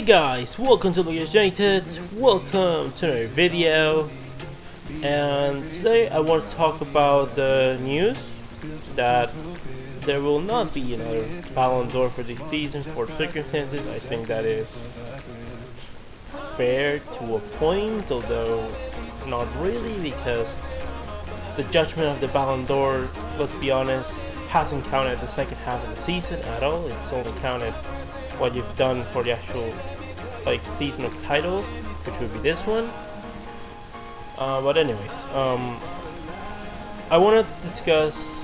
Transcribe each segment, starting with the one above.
Guys, welcome to Lucas United, welcome to another video, and today I want to talk about the news that there will not be another Ballon d'Or for this season for circumstances. I think that is fair to a point, although not really, because the judgment of the Ballon d'Or, let's be honest, hasn't counted the second half of the season at all. It's only counted what you've done for the actual season of titles, which would be this one. But anyways, I want to discuss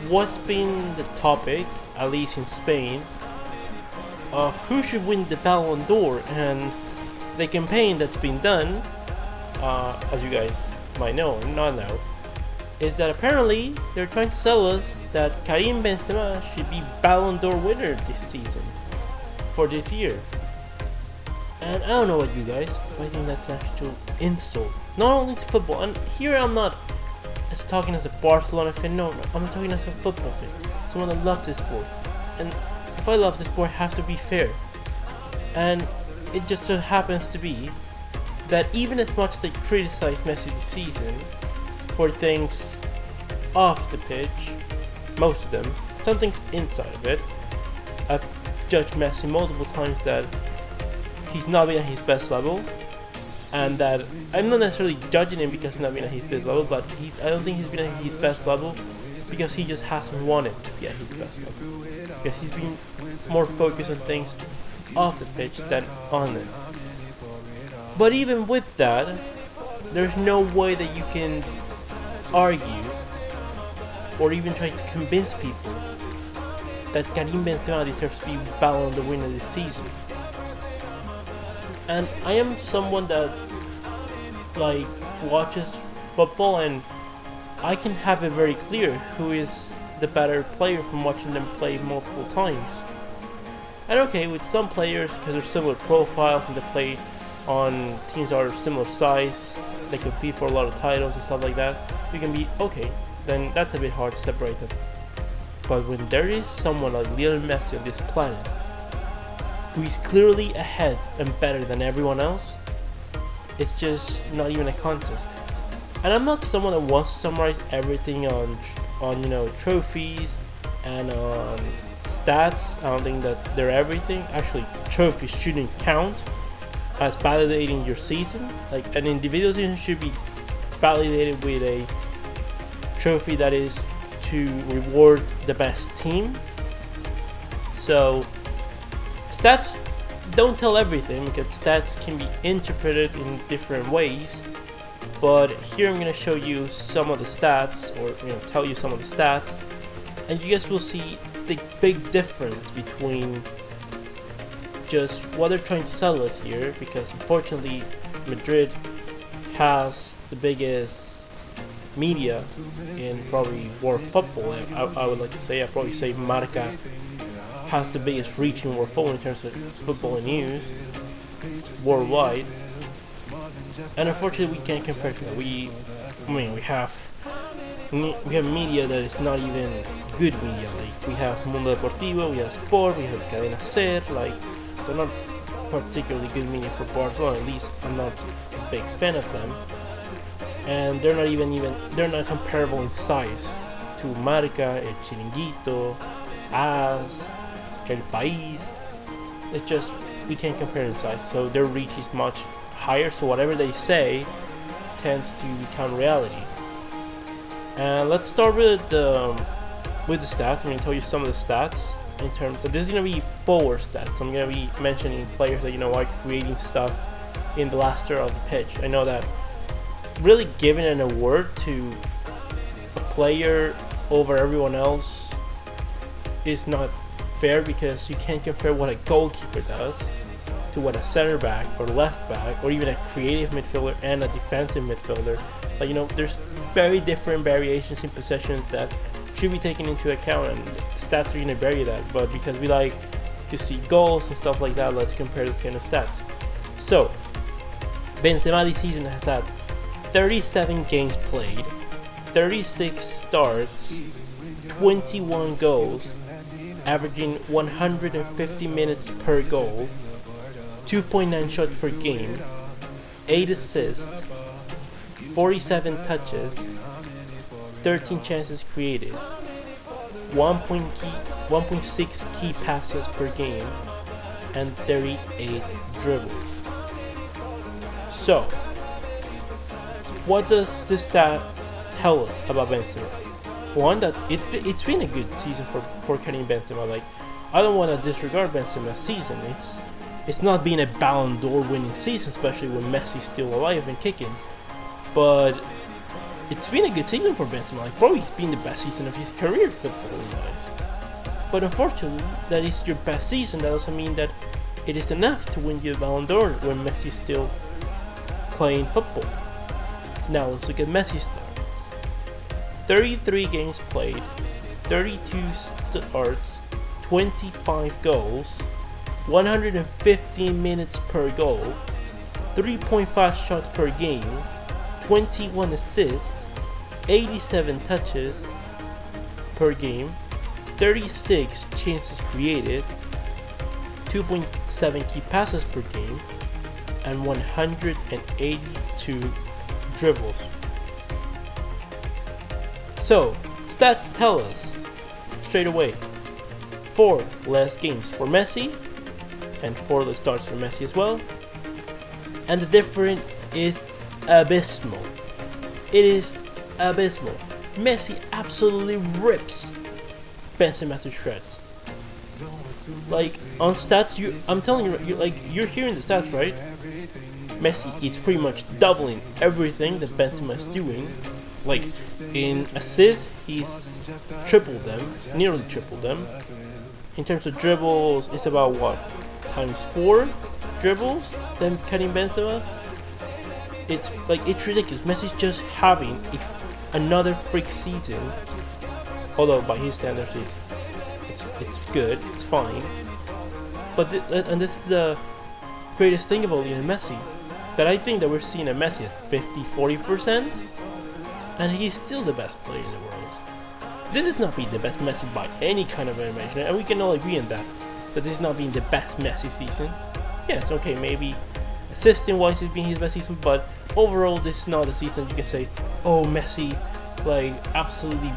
what's been the topic, at least in Spain, of who should win the Ballon d'Or, and the campaign that's been done, as you guys might know or not know, is that apparently they're trying to sell us that Karim Benzema should be Ballon d'Or winner this season, for this year. And I don't know what you guys, but I think that's an actual insult, not only to football. And here I'm not just talking as a Barcelona fan, no, I'm talking as a football fan, someone that loves this sport. And if I love this sport, I have to be fair. And it just so happens to be that even as much as they criticize Messi this season for things off the pitch, most of them, some things inside of it, I've judged Messi multiple times that he's not been at his best level, and that I'm not necessarily judging him because he's not been at his best level, but I don't think he's been at his best level because he just hasn't wanted to be at his best level, because he's been more focused on things off the pitch than on it. But even with that, there's no way that you can argue or even try to convince people that Karim Benzema deserves to be Ballon d'Or winner this season. And I am someone that watches football, and I can have it very clear who is the better player from watching them play multiple times. And okay, with some players, because they're similar profiles and they play on teams that are similar size, they compete for a lot of titles and stuff like that, you can be okay, then that's a bit hard to separate them. But when there is someone like Lionel Messi on this planet who is clearly ahead and better than everyone else, it's just not even a contest. And I'm not someone that wants to summarize everything on trophies and on stats. I don't think that they're everything. Actually, trophies shouldn't count as validating your season. Like, an individual season should be validated with a trophy that is to reward the best team. So stats don't tell everything, because stats can be interpreted in different ways. But here I'm going to show you some of the stats, or tell you some of the stats, and you guys will see the big difference between just what they're trying to sell us here, because unfortunately Madrid has the biggest media in probably world football. I would like to say, I'd probably say Marca has the biggest reach in world football in terms of football news worldwide. And unfortunately we can't compare to that. We have media that is not even good media. Like, we have Mundo Deportivo, we have Sport, we have Cadena Ser. Like, they're not particularly good media for Barcelona. At least I'm not a big fan of them. And they're not comparable in size to Marca, El Chiringuito, AS, El País. It's just, we can't compare in size. So their reach is much higher. So whatever they say tends to become reality. And let's start with the stats. I'm going to tell you some of the stats in terms of, this is going to be forward stats. I'm going to be mentioning players that are creating stuff in the last third of the pitch. I know that really giving an award to a player over everyone else is not fair, because you can't compare what a goalkeeper does to what a center back or left back or even a creative midfielder and a defensive midfielder. There's very different variations in possessions that should be taken into account, and stats are going to vary that. But because we like to see goals and stuff like that, let's compare those kind of stats. So Benzema this season has had 37 games played, 36 starts, 21 goals, averaging 150 minutes per goal, 2.9 shots per game, 8 assists, 47 touches, 13 chances created, 1.6 key passes per game, and 38 dribbles. So, what does this stat tell us about Benzema? One, that it's been a good season for Karim Benzema. Like, I don't want to disregard Benzema's season. It's not been a Ballon d'Or winning season, especially when Messi's still alive and kicking. But it's been a good season for Benzema. Like, probably it's been the best season of his career, football-wise. But unfortunately, that is your best season. That doesn't mean that it is enough to win you a Ballon d'Or when Messi's still playing football. Now let's look at Messi's stats. 33 games played, 32 starts, 25 goals, 115 minutes per goal, 3.5 shots per game, 21 assists, 87 touches per game, 36 chances created, 2.7 key passes per game, and 182 dribbles. So, stats tell us straight away 4 less games for Messi and 4 less starts for Messi as well, and the difference is abysmal. It is abysmal. Messi absolutely rips Benzema to shreds. Like, on stats, I'm telling you, you're hearing the stats, right? Messi is pretty much doubling everything that Benzema is doing. Like, in assists, he's tripled them, nearly tripled them. In terms of dribbles, it's about what, times 4 dribbles than Karim Benzema. It's ridiculous. Messi's just having another freak season. Although by his standards, it's good, it's fine. But and this is the greatest thing about Lionel Messi, that I think that we're seeing a Messi at 50-40%, and he's still the best player in the world. This is not being the best Messi by any kind of animation, and we can all agree on that this is not being the best Messi season. Yes, okay, maybe assisting wise it's been his best season, but overall this is not a season you can say, oh, Messi like absolutely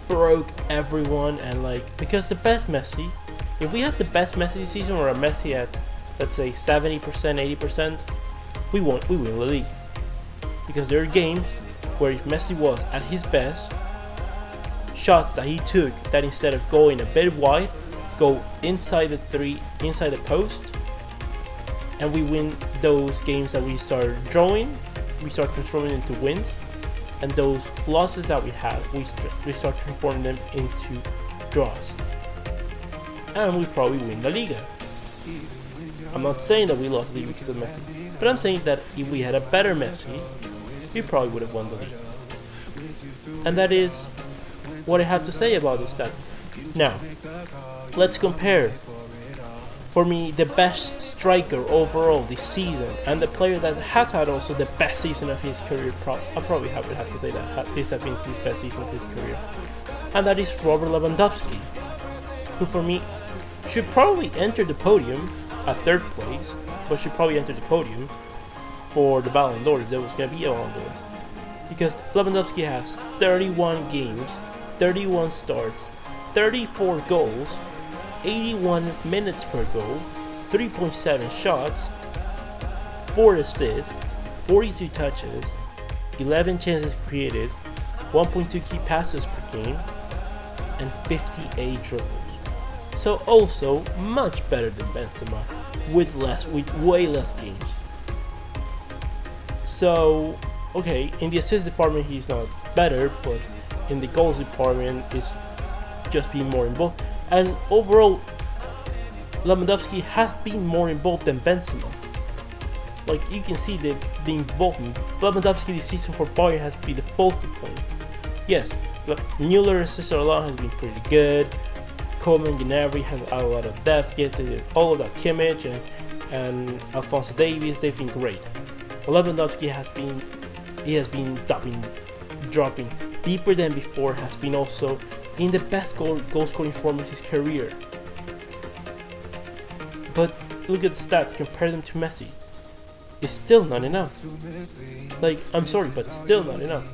broke everyone. And like, because the best Messi, if we have the best Messi this season, or a Messi at, let's say, 70%, 80%, we win the league. Because there are games where if Messi was at his best, shots that he took that instead of going a bit wide, go inside the post, and we win those games that we start drawing, we start transforming into wins, and those losses that we had, we start transforming them into draws, and we probably win La Liga. I'm not saying that we lost the league because of Messi, but I'm saying that if we had a better Messi, we probably would have won the league. And that is what I have to say about this stat. Now, let's compare, for me, the best striker overall this season, and the player that has had also the best season of his career. I probably have to say that this has been his best season of his career, and that is Robert Lewandowski, who for me should probably enter the podium at 3rd place, but should probably enter the podium for the Ballon d'Or if there was going to be a Ballon d'Or, because Lewandowski has 31 games, 31 starts, 34 goals, 81 minutes per goal, 3.7 shots, 4 assists, 42 touches, 11 chances created, 1.2 key passes per game, and 58 dribbles. So also much better than Benzema, with way less games. So, okay, in the assist department he's not better, but in the goals department it's just being more involved. And overall, Lewandowski has been more involved than Benzema. Like, you can see the involvement. Lewandowski this season for Bayern has been the focal point. Yes, Müller assisted a lot, has been pretty good. Coleman, Gnabry has a lot of depth. Yes, all of that, Kimmich and Alphonso Davies, they've been great. But Lewandowski has been dropping deeper than before, has been also in the best goal scoring form of his career. But look at the stats, compare them to Messi. It's still not enough. Like, I'm sorry, but still not enough.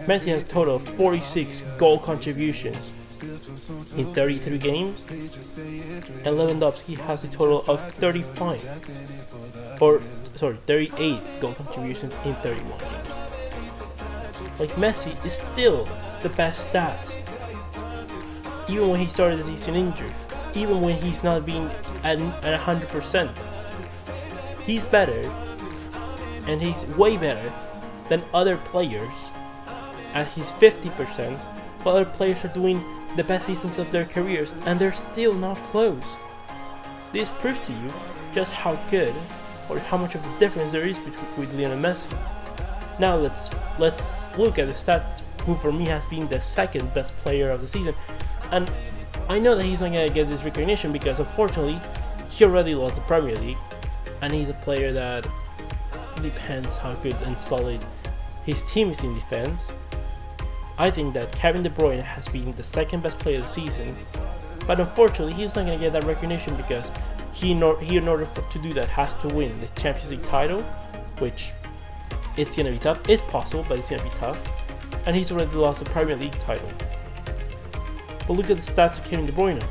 Messi has a total of 46 goal contributions in 33 games, and Lewandowski has a total of 38 goal contributions in 31 games. Like, Messi is still the best stats, even when he started the season injured, even when he's not being at 100%. He's better, and he's way better than other players at his 50%, while other players are doing the best seasons of their careers, and they're still not close. This proves to you just how good or how much of a difference there is between Lionel Messi. Now let's look at the stat who for me has been the second best player of the season. And I know that he's not going to get this recognition because unfortunately he already lost the Premier League, and he's a player that depends how good and solid his team is in defense. I think that Kevin De Bruyne has been the second best player of the season, but unfortunately he's not going to get that recognition because he in order to do that has to win the Champions League title, which it's going to be tough. It's possible, but it's going to be tough. And he's already lost the Premier League title. But look at the stats of Kevin De Bruyne.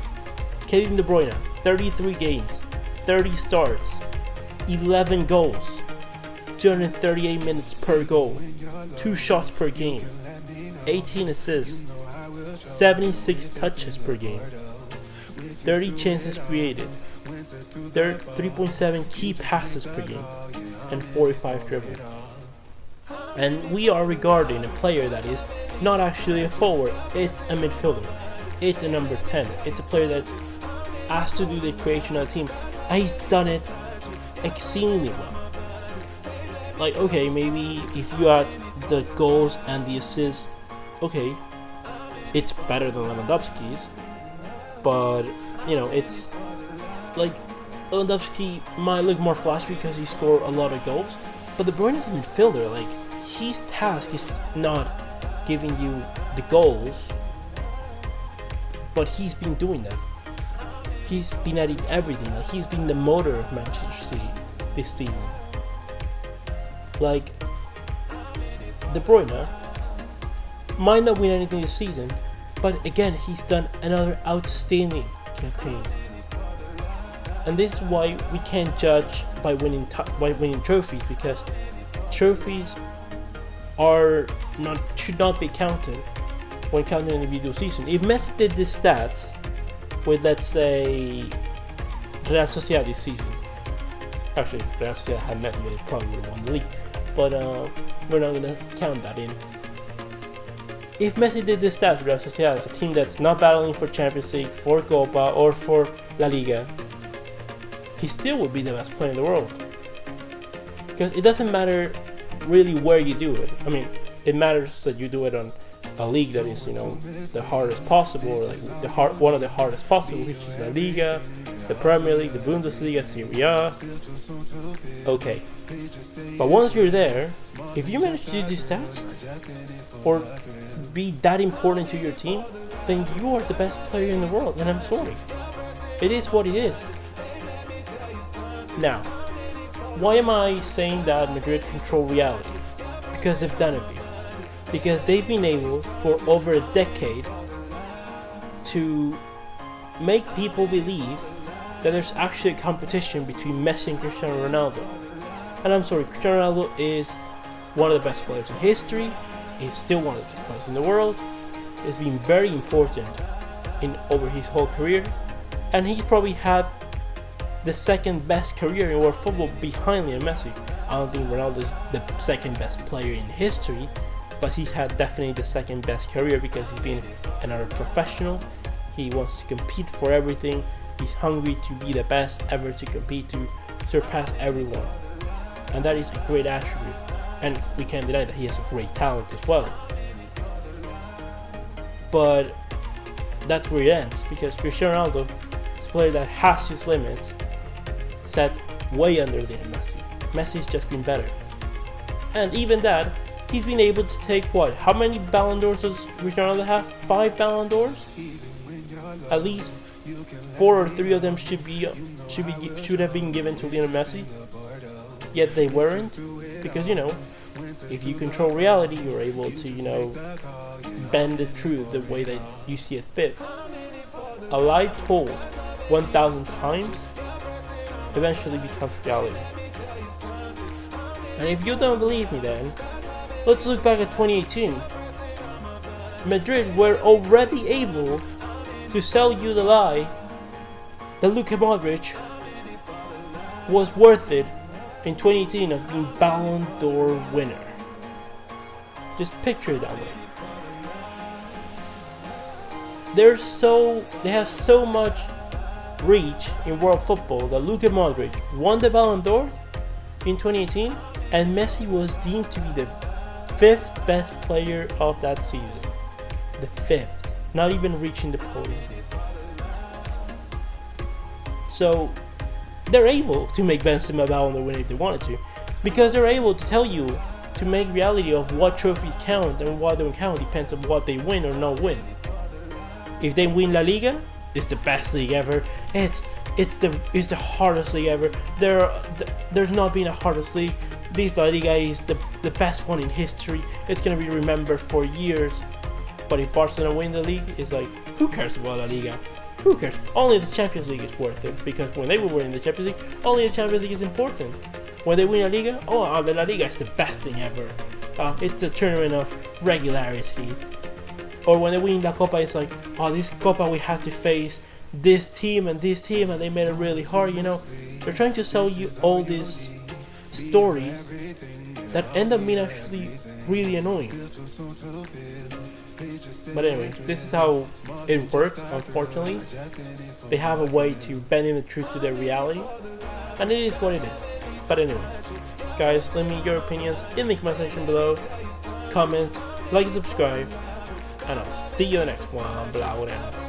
Kevin De Bruyne, 33 games, 30 starts, 11 goals, 238 minutes per goal, 2 shots per game, 18 assists, 76 touches per game, 30 chances created, 3.7 key passes per game, and 45 dribbles. And we are regarding a player that is not actually a forward, it's a midfielder, it's a number 10, it's a player that has to do the creation of the team, and he's done it exceedingly well. Like, okay, maybe if you add the goals and the assists, okay, it's better than Lewandowski's, but you know, it's like Lewandowski might look more flashy because he scored a lot of goals, but De Bruyne is a midfielder. Like, his task is not giving you the goals, but he's been doing that. He's been adding everything. Like, he's been the motor of Manchester City this season. Like, De Bruyne might not win anything this season, but again, he's done another outstanding campaign. And this is why we can't judge by winning trophies, because trophies should not be counted when counting an individual season. If Messi did these stats with, let's say, Real Sociedad this season, actually Real Sociedad had Messi, they probably would have won the league, but we're not gonna count that in. If Messi did this stats with Real Sociedad, a team that's not battling for Champions League, for Copa, or for La Liga, he still would be the best player in the world. Because it doesn't matter really where you do it. I mean, it matters that you do it on a league that is, you know, the hardest possible, or like one of the hardest possible, which is La Liga, the Premier League, the Bundesliga, Serie A. Okay. But once you're there, if you manage to do these stats, or be that important to your team, then you are the best player in the world, and I'm sorry. It is what it is. Now, why am I saying that Madrid control reality? Because they've done it before. Because they've been able, for over a decade, to make people believe that there's actually a competition between Messi and Cristiano Ronaldo. And I'm sorry, Cristiano Ronaldo is one of the best players in history, is still one of the best players in the world, has been very important over his whole career, and he's probably had the second best career in world football behind Lionel Messi. I don't think Ronaldo is the second best player in history, but he's had definitely the second best career because he's been another professional. He wants to compete for everything. He's hungry to be the best ever, to compete, to surpass everyone. And that is a great attribute. And we can't deny that he has a great talent as well. But that's where it ends, because Cristiano Ronaldo is a player that has his limits set way under Lionel Messi. Messi's just been better. And even that, he's been able to take what? How many Ballon D'ors does Cristiano Ronaldo have? 5 Ballon D'ors? At least 4 or 3 of them should have been given to Lionel Messi, yet they weren't, because if you control reality, you're able to bend the truth the way that you see it fit. A lie told 1,000 times eventually becomes reality. And if you don't believe me, then let's look back at 2018. Madrid were already able to sell you the lie that Luka Modric was worth it in 2018 of being Ballon d'Or winner. Just picture it that way. They have so much reach in world football that Luka Modric won the Ballon d'Or in 2018, and Messi was deemed to be the 5th best player of that season. The 5th, not even reaching the podium. So they're able to make Benzema Ballon d'Or winner if they wanted to, because they're able to tell you to make reality of what trophies count and what don't count depends on what they win or not win. If they win La Liga, it's the best league ever. It's the hardest league ever. There's not been a hardest league. This La Liga is the best one in history. It's gonna be remembered for years. But if Barcelona win the league, it's like, who cares about La Liga? Who cares? Only the Champions League is worth it, because when they were winning the Champions League, only the Champions League is important. When they win La Liga, the La Liga is the best thing ever. It's a tournament of regularity. Or when they win La Copa, it's like, this Copa we have to face this team and they made it really hard. They're trying to sell you all these stories that end up being actually really annoying. But anyway, this is how it works. Unfortunately, they have a way to bend in the truth to their reality, and it is what it is. But anyway, guys, let me know your opinions in the comment section below. Comment, like, and subscribe, and I'll see you in the next one. Blah, whatever.